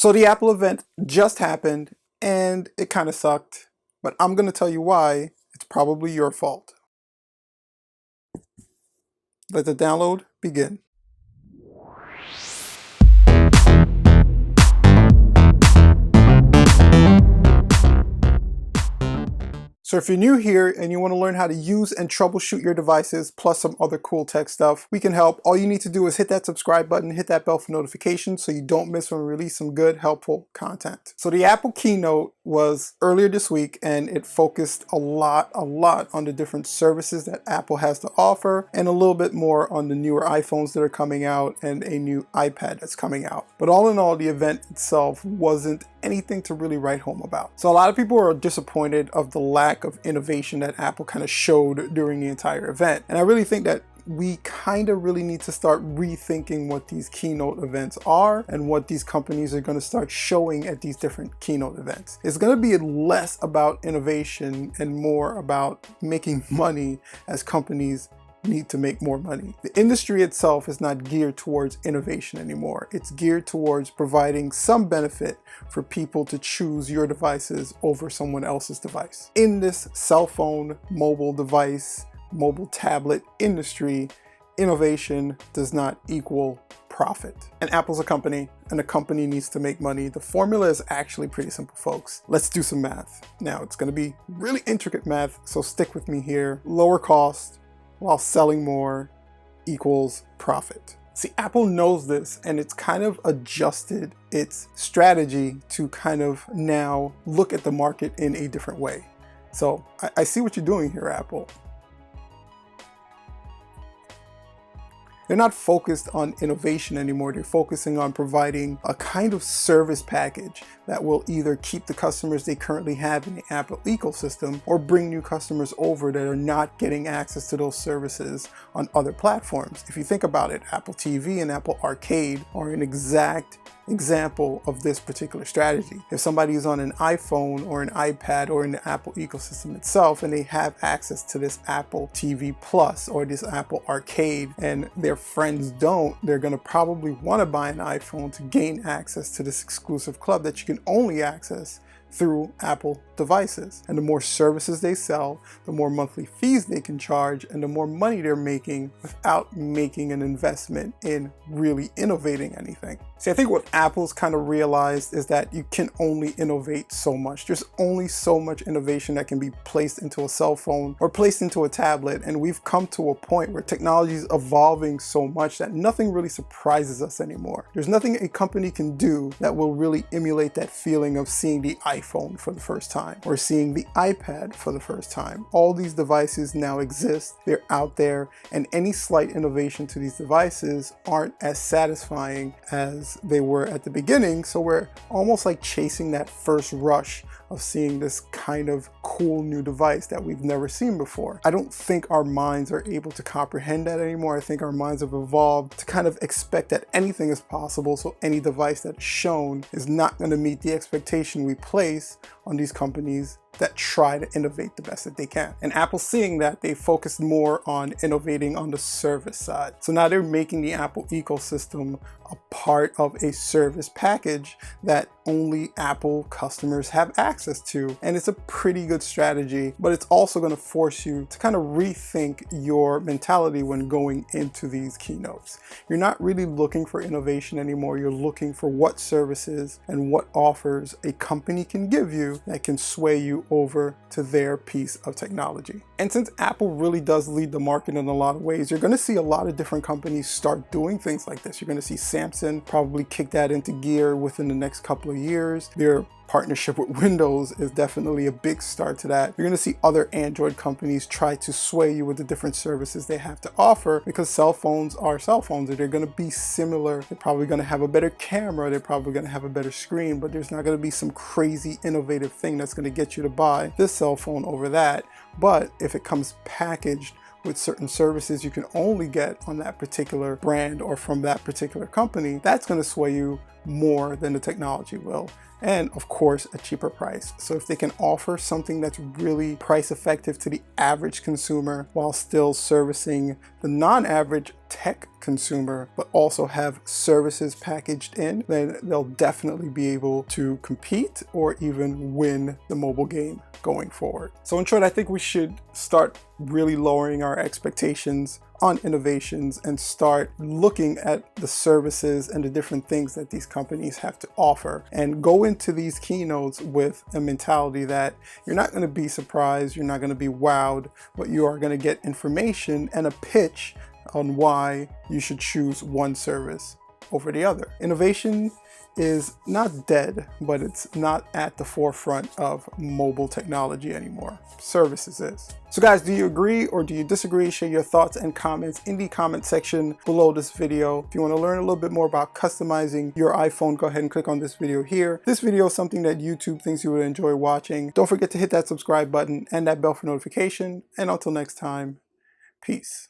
So the Apple event just happened and it kind of sucked, but I'm going to tell you why. It's probably your fault. Let the download begin. So if you're new here and you want to learn how to use and troubleshoot your devices, plus some other cool tech stuff, we can help. All you need to do is hit that subscribe button, hit that bell for notifications so you don't miss when we release some good, helpful content. So the Apple keynote was earlier this week and it focused a lot on the different services that Apple has to offer and a little bit more on the newer iPhones that are coming out and a new iPad that's coming out. But all in all, the event itself wasn't anything to really write home about. So a lot of people are disappointed of the lack of innovation that Apple kind of showed during the entire event. And I really think that we kind of really need to start rethinking what these keynote events are and what these companies are going to start showing at these different keynote events. It's going to be less about innovation and more about making money as companies need to make more money. The industry itself is not geared towards innovation anymore. It's geared towards providing some benefit for people to choose your devices over someone else's device. In this cell phone, mobile device, mobile tablet industry, innovation does not equal profit. And Apple's a company, and a company needs to make money. The formula is actually pretty simple, folks. Let's do some math. Now, it's going to be really intricate math, so stick with me here. Lower cost while selling more equals profit. See, Apple knows this, and it's kind of adjusted its strategy to kind of now look at the market in a different way. So I see what you're doing here, Apple. They're not focused on innovation anymore. They're focusing on providing a kind of service package that will either keep the customers they currently have in the Apple ecosystem or bring new customers over that are not getting access to those services on other platforms. If you think about it, Apple TV and Apple Arcade are an exact example of this particular strategy. If somebody is on an iPhone or an iPad or in the Apple ecosystem itself and they have access to this Apple TV Plus or this Apple Arcade and their friends don't, they're going to probably want to buy an iPhone to gain access to this exclusive club that you can only access through Apple devices. And the more services they sell, the more monthly fees they can charge, and the more money they're making without making an investment in really innovating anything. See, I think what Apple's kind of realized is that you can only innovate so much. There's only so much innovation that can be placed into a cell phone or placed into a tablet, and we've come to a point where technology is evolving so much that nothing really surprises us anymore. There's nothing a company can do that will really emulate that feeling of seeing the iPhone for the first time or seeing the iPad for the first time. All these devices now exist, they're out there, and any slight innovation to these devices aren't as satisfying as they were at the beginning, so we're almost like chasing that first rush of seeing this kind of cool new device that we've never seen before. I don't think our minds are able to comprehend that anymore. I think our minds have evolved to kind of expect that anything is possible, so any device that's shown is not going to meet the expectation we place on these companies that try to innovate the best that they can. And Apple, seeing that, they focused more on innovating on the service side. So now they're making the Apple ecosystem a part of a service package that only Apple customers have access to. And it's a pretty good strategy, but it's also going to force you to kind of rethink your mentality when going into these keynotes. You're not really looking for innovation anymore. You're looking for what services and what offers a company can give you that can sway you over to their piece of technology. And since Apple really does lead the market in a lot of ways, you're going to see a lot of different companies start doing things like this. You're going to see Samsung probably kick that into gear within the next couple of years. Their partnership with Windows is definitely a big start to that. You're going to see other Android companies try to sway you with the different services they have to offer, because cell phones are cell phones. They're going to be similar. They're probably going to have a better camera. They're probably going to have a better screen, but there's not going to be some crazy innovative thing that's going to get you to buy this cell phone over that. But if it comes packaged with certain services you can only get on that particular brand or from that particular company, that's going to sway you more than the technology will. And of course, a cheaper price. So if they can offer something that's really price effective to the average consumer while still servicing the non-average tech consumer, but also have services packaged in, then they'll definitely be able to compete or even win the mobile game going forward. So in short, I think we should start really lowering our expectations on innovations and start looking at the services and the different things that these companies have to offer, and go into these keynotes with a mentality that you're not going to be surprised, you're not going to be wowed, but you are going to get information and a pitch on why you should choose one service over the other. Innovation is not dead, but it's not at the forefront of mobile technology anymore. Services is. So guys, do you agree or do you disagree? Share your thoughts and comments in the comment section below this video. If you want to learn a little bit more about customizing your iPhone, go ahead and click on this video here. This video is something that YouTube thinks you would enjoy watching. Don't forget to hit that subscribe button and that bell for notification. And until next time, peace.